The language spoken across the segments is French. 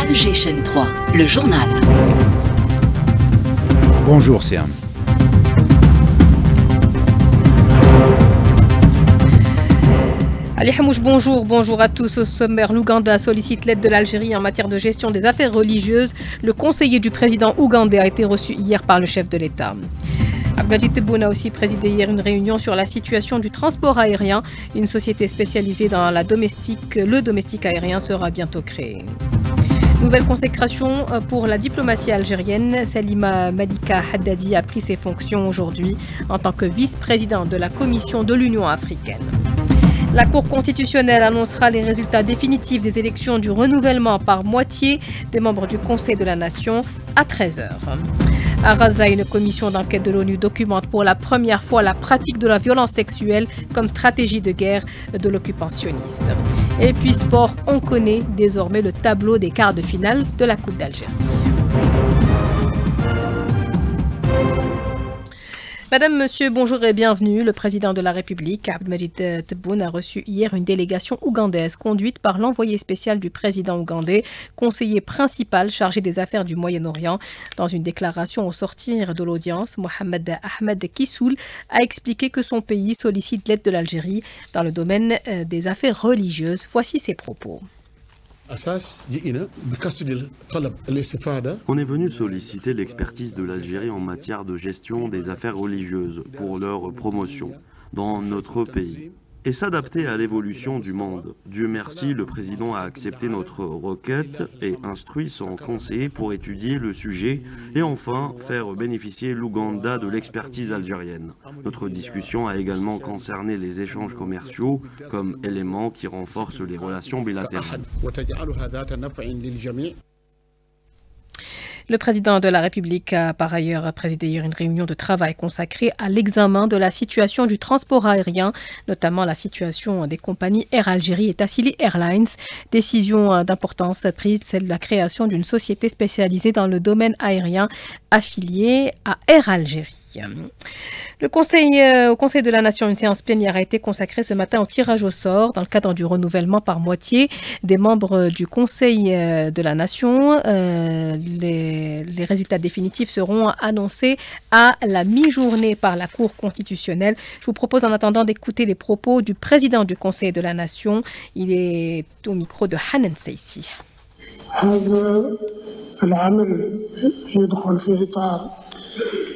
Alger Chaîne 3, le journal. Bonjour Siam. Ali Hamouche, bonjour à tous. Au sommaire, l'Ouganda sollicite l'aide de l'Algérie en matière de gestion des affaires religieuses. Le conseiller du président ougandais a été reçu hier par le chef de l'État. Abdelmadjid Tebboune a aussi présidé hier une réunion sur la situation du transport aérien. Une société spécialisée dans le domestique aérien sera bientôt créée. Nouvelle consécration pour la diplomatie algérienne. Salima Malika Haddadi a pris ses fonctions aujourd'hui en tant que vice-président de la Commission de l'Union africaine. La Cour constitutionnelle annoncera les résultats définitifs des élections du renouvellement par moitié des membres du Conseil de la Nation à 13h. À Gaza, une commission d'enquête de l'ONU documente pour la première fois la pratique de la violence sexuelle comme stratégie de guerre de l'occupationniste. Et puis sport, on connaît désormais le tableau des quarts de finale de la Coupe d'Algérie. Madame, Monsieur, bonjour et bienvenue. Le président de la République, Abdelmadjid Tebboune, a reçu hier une délégation ougandaise conduite par l'envoyé spécial du président ougandais, conseiller principal chargé des affaires du Moyen-Orient. Dans une déclaration au sortir de l'audience, Mohamed Ahmed Kissoul a expliqué que son pays sollicite l'aide de l'Algérie dans le domaine des affaires religieuses. Voici ses propos. On est venu solliciter l'expertise de l'Algérie en matière de gestion des affaires religieuses pour leur promotion dans notre pays et s'adapter à l'évolution du monde. Dieu merci, le président a accepté notre requête et instruit son conseiller pour étudier le sujet et enfin faire bénéficier l'Ouganda de l'expertise algérienne. Notre discussion a également concerné les échanges commerciaux comme élément qui renforce les relations bilatérales. Le président de la République a par ailleurs présidé hier une réunion de travail consacrée à l'examen de la situation du transport aérien, notamment la situation des compagnies Air Algérie et Tassili Airlines. Décision d'importance prise, celle de la création d'une société spécialisée dans le domaine aérien affiliée à Air Algérie. Au Conseil de la Nation, une séance plénière a été consacrée ce matin au tirage au sort dans le cadre du renouvellement par moitié des membres du Conseil de la Nation. Les résultats définitifs seront annoncés à la mi-journée par la Cour constitutionnelle. Je vous propose en attendant d'écouter les propos du président du Conseil de la Nation. Il est au micro de Hanan Seissi.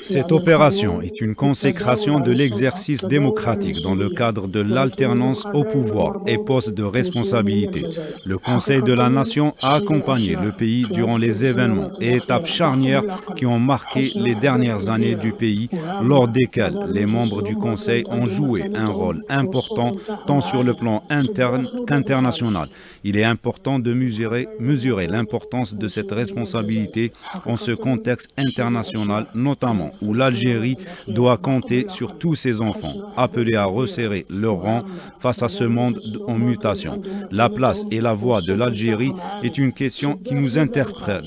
Cette opération est une consécration de l'exercice démocratique dans le cadre de l'alternance au pouvoir et poste de responsabilité. Le Conseil de la Nation a accompagné le pays durant les événements et étapes charnières qui ont marqué les dernières années du pays, lors desquelles les membres du Conseil ont joué un rôle important tant sur le plan interne qu'international. Il est important de mesurer l'importance de cette responsabilité en ce contexte international, notamment où l'Algérie doit compter sur tous ses enfants, appelés à resserrer leur rang face à ce monde en mutation. La place et la voix de l'Algérie est une question qui nous interpelle.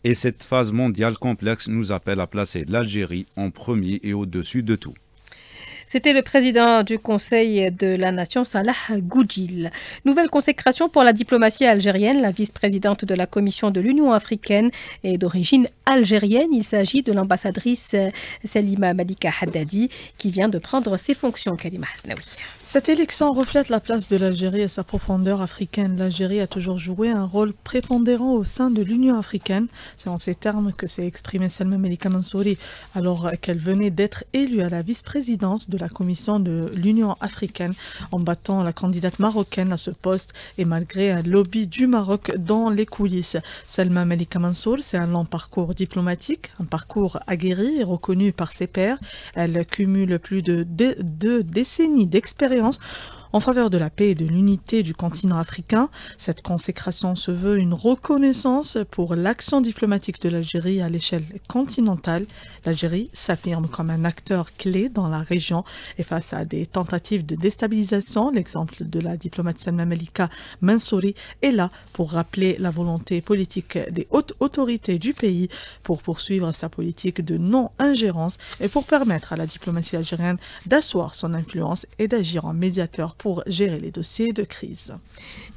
Et cette phase mondiale complexe nous appelle à placer l'Algérie en premier et au-dessus de tout. C'était le président du Conseil de la Nation, Salah Goudjil. Nouvelle consécration pour la diplomatie algérienne. La vice-présidente de la Commission de l'Union africaine est d'origine algérienne. Il s'agit de l'ambassadrice Salima Malika Haddadi qui vient de prendre ses fonctions, Karima Hasnaoui. Cette élection reflète la place de l'Algérie et sa profondeur africaine. L'Algérie a toujours joué un rôle prépondérant au sein de l'Union africaine. C'est en ces termes que s'est exprimée Salma Malika Mansouri alors qu'elle venait d'être élue à la vice-présidence de la Commission de l'Union africaine en battant la candidate marocaine à ce poste et malgré un lobby du Maroc dans les coulisses. Salma Malika Mansour, c'est un long parcours diplomatique, un parcours aguerri et reconnu par ses pairs. Elle cumule plus de deux décennies d'expérience en faveur de la paix et de l'unité du continent africain. Cette consécration se veut une reconnaissance pour l'action diplomatique de l'Algérie à l'échelle continentale. L'Algérie s'affirme comme un acteur clé dans la région et face à des tentatives de déstabilisation, l'exemple de la diplomate Salma Malika Mansouri est là pour rappeler la volonté politique des hautes autorités du pays pour poursuivre sa politique de non-ingérence et pour permettre à la diplomatie algérienne d'asseoir son influence et d'agir en médiateur pour gérer les dossiers de crise.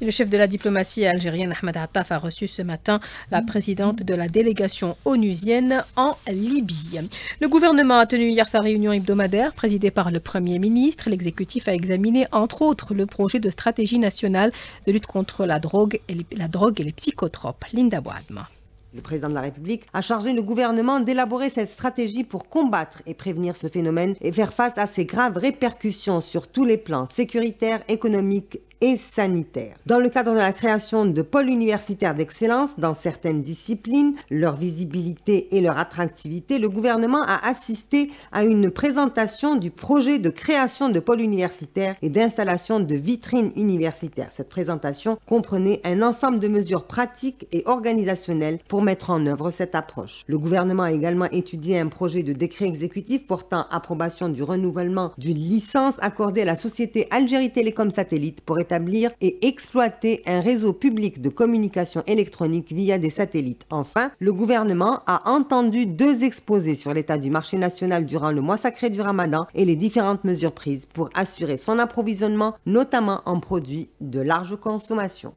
Et le chef de la diplomatie algérienne, Ahmed Attaf, a reçu ce matin la présidente de la délégation onusienne en Libye. Le gouvernement a tenu hier sa réunion hebdomadaire, présidée par le Premier ministre. L'exécutif a examiné, entre autres, le projet de stratégie nationale de lutte contre la drogue et les psychotropes. Linda Boadma. Le président de la République a chargé le gouvernement d'élaborer cette stratégie pour combattre et prévenir ce phénomène et faire face à ses graves répercussions sur tous les plans sécuritaires, économiques et sanitaires. Dans le cadre de la création de pôles universitaires d'excellence dans certaines disciplines, leur visibilité et leur attractivité, le gouvernement a assisté à une présentation du projet de création de pôles universitaires et d'installation de vitrines universitaires. Cette présentation comprenait un ensemble de mesures pratiques et organisationnelles pour mettre en œuvre cette approche. Le gouvernement a également étudié un projet de décret exécutif portant approbation du renouvellement d'une licence accordée à la société Algérie Télécom Satellite pour établir et exploiter un réseau public de communication électronique via des satellites. Enfin, le gouvernement a entendu 2 exposés sur l'état du marché national durant le mois sacré du Ramadan et les différentes mesures prises pour assurer son approvisionnement, notamment en produits de large consommation.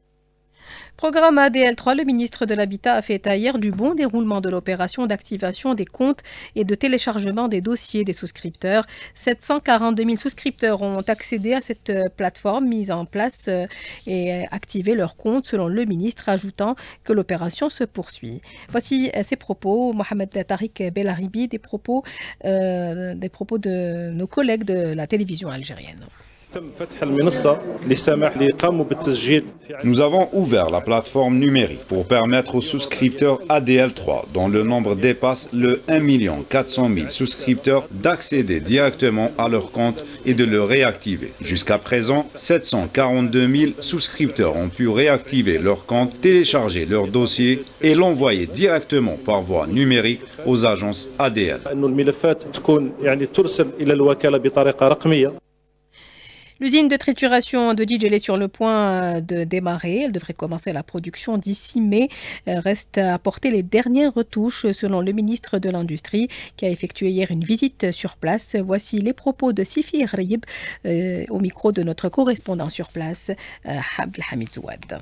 Programme ADL3, le ministre de l'Habitat a fait état hier du bon déroulement de l'opération d'activation des comptes et de téléchargement des dossiers des souscripteurs. 742 000 souscripteurs ont accédé à cette plateforme mise en place et activé leur compte, selon le ministre, ajoutant que l'opération se poursuit. Voici ses propos, Mohamed Tariq Belaribi, des propos de nos collègues de la télévision algérienne. Nous avons ouvert la plateforme numérique pour permettre aux souscripteurs ADL3, dont le nombre dépasse le 1 400 000 souscripteurs, d'accéder directement à leur compte et de le réactiver. Jusqu'à présent, 742 000 souscripteurs ont pu réactiver leur compte, télécharger leur dossier et l'envoyer directement par voie numérique aux agences ADL. L'usine de trituration de Djidjelé est sur le point de démarrer. Elle devrait commencer la production d'ici mai. Reste à apporter les dernières retouches, selon le ministre de l'Industrie, qui a effectué hier une visite sur place. Voici les propos de Sifi Rayib au micro de notre correspondant sur place, Abdelhamid Zouad.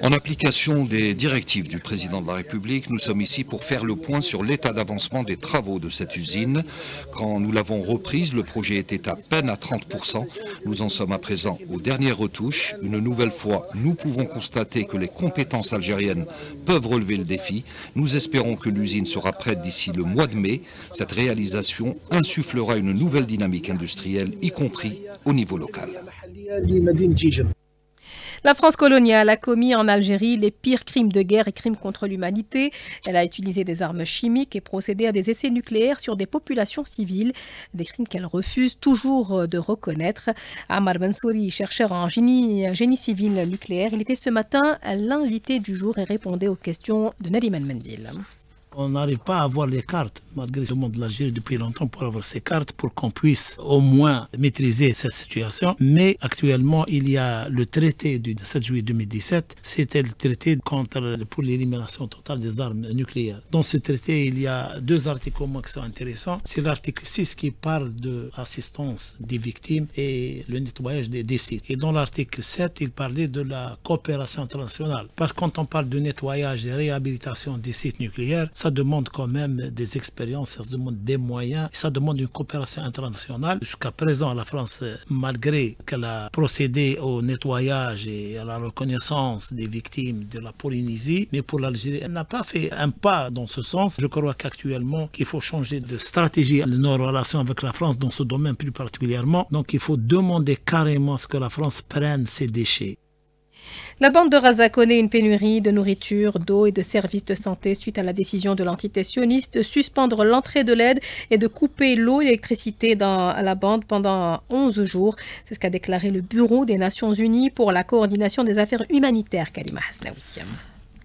En application des directives du président de la République, nous sommes ici pour faire le point sur l'état d'avancement des travaux de cette usine. Quand nous l'avons reprise, le projet était à peine à 30%. Nous en sommes à présent aux dernières retouches. Une nouvelle fois, nous pouvons constater que les compétences algériennes peuvent relever le défi. Nous espérons que l'usine sera prête d'ici le mois de mai. Cette réalisation insufflera une nouvelle dynamique industrielle, y compris au niveau local. La France coloniale a commis en Algérie les pires crimes de guerre et crimes contre l'humanité. Elle a utilisé des armes chimiques et procédé à des essais nucléaires sur des populations civiles, des crimes qu'elle refuse toujours de reconnaître. Ammar Bensouri, chercheur en génie civil nucléaire, il était ce matin l'invité du jour et répondait aux questions de Nariman Mendil. On n'arrive pas à avoir les cartes, malgré le monde de l'Algérie depuis longtemps, pour avoir ces cartes, pour qu'on puisse au moins maîtriser cette situation. Mais actuellement, il y a le traité du 7 juillet 2017, c'était le traité pour l'élimination totale des armes nucléaires. Dans ce traité, il y a 2 articles au moins qui sont intéressants. C'est l'article 6 qui parle de l'assistance des victimes et le nettoyage des sites. Et dans l'article 7, il parlait de la coopération internationale. Parce que quand on parle de nettoyage et réhabilitation des sites nucléaires, ça demande quand même des expériences, ça demande des moyens, ça demande une coopération internationale. Jusqu'à présent, la France, malgré qu'elle a procédé au nettoyage et à la reconnaissance des victimes de la Polynésie, mais pour l'Algérie, elle n'a pas fait un pas dans ce sens. Je crois qu'actuellement, qu'il faut changer de stratégie de nos relations avec la France dans ce domaine plus particulièrement. Donc il faut demander carrément à ce que la France prenne ses déchets. La bande de Gaza connaît une pénurie de nourriture, d'eau et de services de santé suite à la décision de l'entité sioniste de suspendre l'entrée de l'aide et de couper l'eau et l'électricité dans la bande pendant 11 jours. C'est ce qu'a déclaré le Bureau des Nations Unies pour la coordination des affaires humanitaires, Kalima Hasnaoui.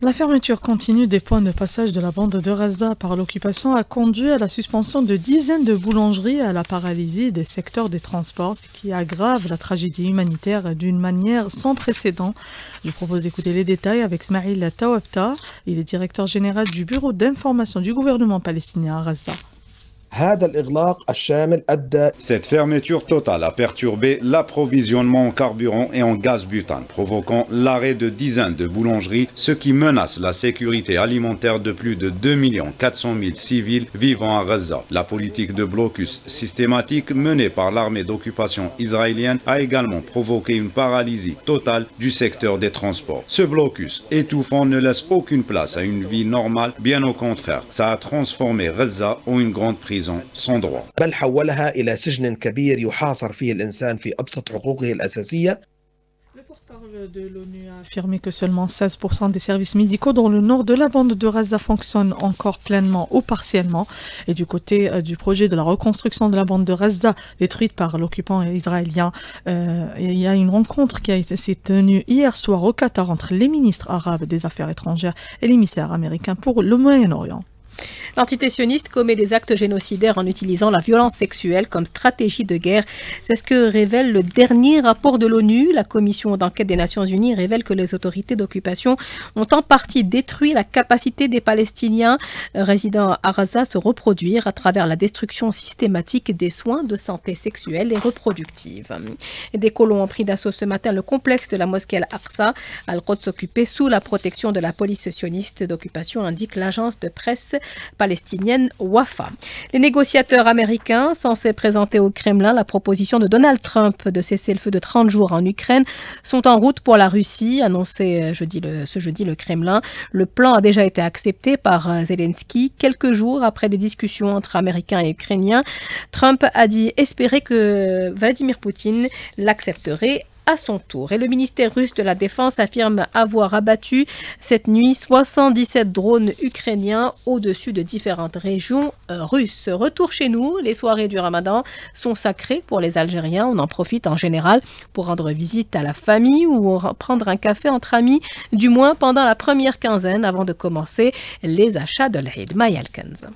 La fermeture continue des points de passage de la bande de Gaza par l'occupation a conduit à la suspension de dizaines de boulangeries et à la paralysie des secteurs des transports, ce qui aggrave la tragédie humanitaire d'une manière sans précédent. Je propose d'écouter les détails avec Smaïl Tawabta, il est directeur général du bureau d'information du gouvernement palestinien à Gaza. Cette fermeture totale a perturbé l'approvisionnement en carburant et en gaz butane, provoquant l'arrêt de dizaines de boulangeries, ce qui menace la sécurité alimentaire de plus de 2 400 000 civils vivant à Gaza. La politique de blocus systématique menée par l'armée d'occupation israélienne a également provoqué une paralysie totale du secteur des transports. Ce blocus étouffant ne laisse aucune place à une vie normale, bien au contraire. Ça a transformé Gaza en une grande prison sans droit. Le porte-parole de l'ONU a affirmé que seulement 16% des services médicaux dans le nord de la bande de Gaza fonctionnent encore pleinement ou partiellement. Et du côté du projet de la reconstruction de la bande de Gaza détruite par l'occupant israélien, il y a une rencontre qui s'est tenue hier soir au Qatar entre les ministres arabes des Affaires étrangères et l'émissaire américain pour le Moyen-Orient. L'entité sioniste commet des actes génocidaires en utilisant la violence sexuelle comme stratégie de guerre. C'est ce que révèle le dernier rapport de l'ONU. La commission d'enquête des Nations Unies révèle que les autorités d'occupation ont en partie détruit la capacité des Palestiniens résidant à Gaza à se reproduire à travers la destruction systématique des soins de santé sexuelle et reproductive. Des colons ont pris d'assaut ce matin le complexe de la mosquée Al-Aqsa. Al-Quds occupé sous la protection de la police sioniste d'occupation, indique l'agence de presse palestinienne Wafa. Les négociateurs américains censés présenter au Kremlin la proposition de Donald Trump de cesser le feu de 30 jours en Ukraine sont en route pour la Russie, annoncé ce jeudi le Kremlin. Le plan a déjà été accepté par Zelensky quelques jours après des discussions entre Américains et Ukrainiens. Trump a dit espérer que Vladimir Poutine l'accepterait à son tour. Et le ministère russe de la Défense affirme avoir abattu cette nuit 77 drones ukrainiens au-dessus de différentes régions russes. Retour chez nous, les soirées du Ramadan sont sacrées pour les Algériens. On en profite en général pour rendre visite à la famille ou prendre un café entre amis, du moins pendant la première quinzaine avant de commencer les achats de l'Eid. Maya Alkenz.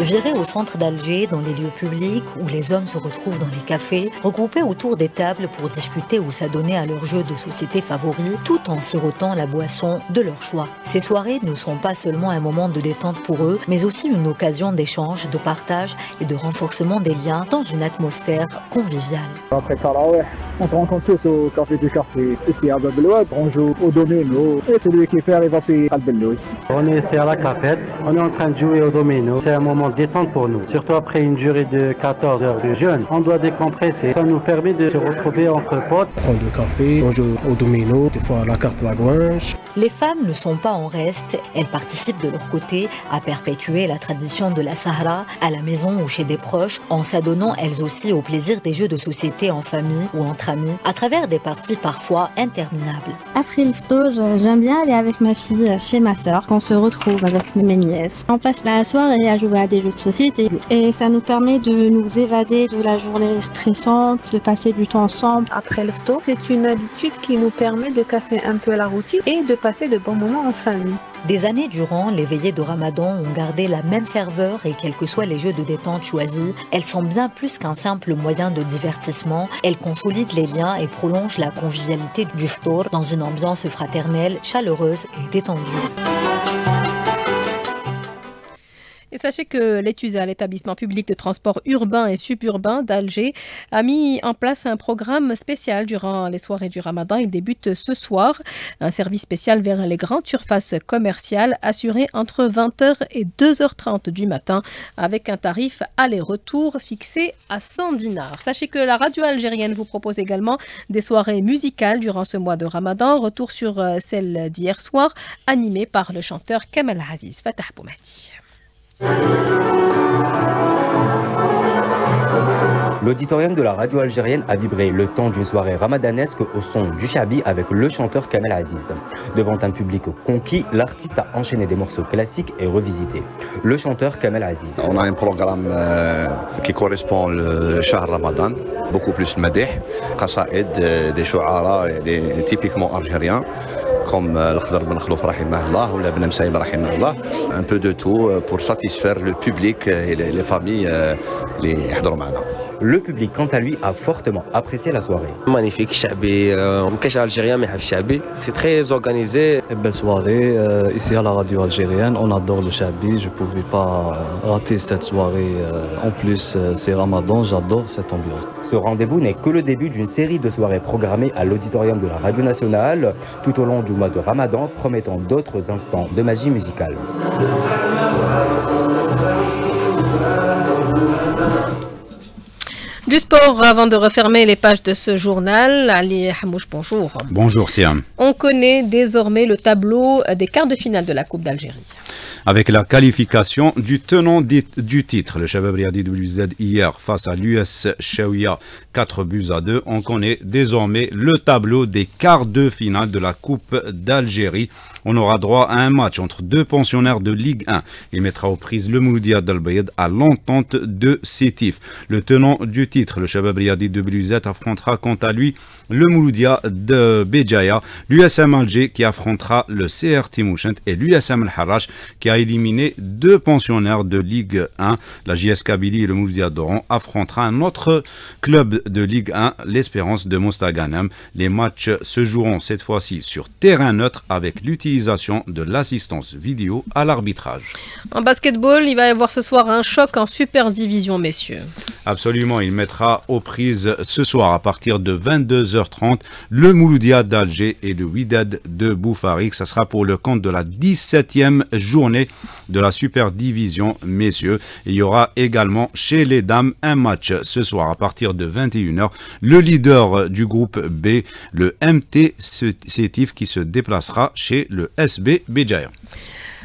Virés au centre d'Alger, dans les lieux publics où les hommes se retrouvent dans les cafés, regroupés autour des tables pour discuter ou s'adonner à leurs jeux de société favoris, tout en sirotant la boisson de leur choix. Ces soirées ne sont pas seulement un moment de détente pour eux, mais aussi une occasion d'échange, de partage et de renforcement des liens dans une atmosphère conviviale. Après Tarawih, on se rencontre tous au café du quartier, ici à Bab el Oued, on joue au domino, et celui qui perd, il va payer Al Bello aussi. On est ici à la cafette, on est en train de jouer au domino, c'est un moment détente pour nous. Surtout après une durée de 14 heures de jeûne, on doit décompresser. Ça nous permet de se retrouver entre potes. On prend le café, on joue au domino, des fois à la carte la gouanche. Les femmes ne sont pas en reste. Elles participent de leur côté à perpétuer la tradition de la Sahra à la maison ou chez des proches, en s'adonnant elles aussi au plaisir des jeux de société en famille ou entre amis, à travers des parties parfois interminables. Après l'iftar, j'aime bien aller avec ma fille chez ma soeur, qu'on se retrouve avec mes nièces. On passe la soirée à jouer à des jeux de société et ça nous permet de nous évader de la journée stressante, de passer du temps ensemble. Après le sto, c'est une habitude qui nous permet de casser un peu la routine et de passer de bons moments en famille. Des années durant, les veillées de Ramadan ont gardé la même ferveur et quels que soient les jeux de détente choisis, elles sont bien plus qu'un simple moyen de divertissement. Elles consolident les liens et prolongent la convivialité du ftour dans une ambiance fraternelle, chaleureuse et détendue. Et sachez que l'ETUSA, l'établissement public de transport urbain et suburbain d'Alger, a mis en place un programme spécial durant les soirées du Ramadan. Il débute ce soir. Un service spécial vers les grandes surfaces commerciales assuré entre 20h et 2h30 du matin avec un tarif aller-retour fixé à 100 dinars. Sachez que la radio algérienne vous propose également des soirées musicales durant ce mois de Ramadan. Retour sur celle d'hier soir, animée par le chanteur Kamel Aziz. Fatah Boumadi. L'auditorium de la radio algérienne a vibré le temps d'une soirée ramadanesque au son du Chabi avec le chanteur Kamel Aziz. Devant un public conquis, l'artiste a enchaîné des morceaux classiques et revisités. Le chanteur Kamel Aziz. On a un programme qui correspond au Shahr Ramadan, beaucoup plus madih, qasaïd, des shu'ara, typiquement algériens, comme l'Khdar Ben Khlouf rahimahullah ou l'Ibn Msaïb rahimahullah, un peu de tout pour satisfaire le public et les familles les yahdrou معنا. Le public, quant à lui, a fortement apprécié la soirée. Magnifique, algérien, mais c'est très organisé. Belle soirée ici à la radio algérienne. On adore le Chabi. Je ne pouvais pas rater cette soirée. En plus, c'est Ramadan. J'adore cette ambiance. Ce rendez-vous n'est que le début d'une série de soirées programmées à l'auditorium de la radio nationale tout au long du mois de Ramadan, promettant d'autres instants de magie musicale. Du sport, avant de refermer les pages de ce journal, Ali Hamouche, bonjour. Bonjour Siam. On connaît désormais le tableau des quarts de finale de la Coupe d'Algérie. Avec la qualification du tenant du titre, le Shabab Riadi WZ hier face à l'US Chaouia 4-2, on connaît désormais le tableau des quarts de finale de la Coupe d'Algérie. On aura droit à un match entre deux pensionnaires de Ligue 1. Il mettra aux prises le Mouloudia d'Al-Bayed à l'entente de Sétif. Le tenant du titre, le Shabab Riadi WZ, affrontera quant à lui le Mouloudia de Béjaïa, l'USM Alger qui affrontera le CR Timouchent et l'USM Al-Harrach qui a éliminé deux pensionnaires de Ligue 1. La JS Kabylie et le Mouloudia d'Oran affrontera un autre club de Ligue 1, l'Espérance de Mostaganem. Les matchs se joueront cette fois-ci sur terrain neutre avec l'utilisation de l'assistance vidéo à l'arbitrage. En basketball, il va y avoir ce soir un choc en Super Division, messieurs. Absolument, il mettra aux prises ce soir à partir de 22h30 le Mouloudia d'Alger et le Wydad de Boufarik. Ça sera pour le compte de la 17e journée de la Super Division, messieurs. Et il y aura également chez les dames un match ce soir à partir de 21h. Le leader du groupe B, le MT Sétif, qui se déplacera chez le SB Béjaïa.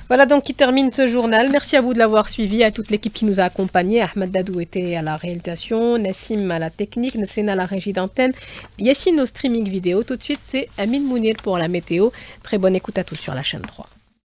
Voilà donc qui termine ce journal. Merci à vous de l'avoir suivi, à toute l'équipe qui nous a accompagnés. Ahmed Dadou était à la réalisation, Nassim à la technique, Nesrina à la régie d'antenne, Yassine au streaming vidéo. Tout de suite, c'est Amine Mounir pour la météo. Très bonne écoute à tous sur la chaîne 3.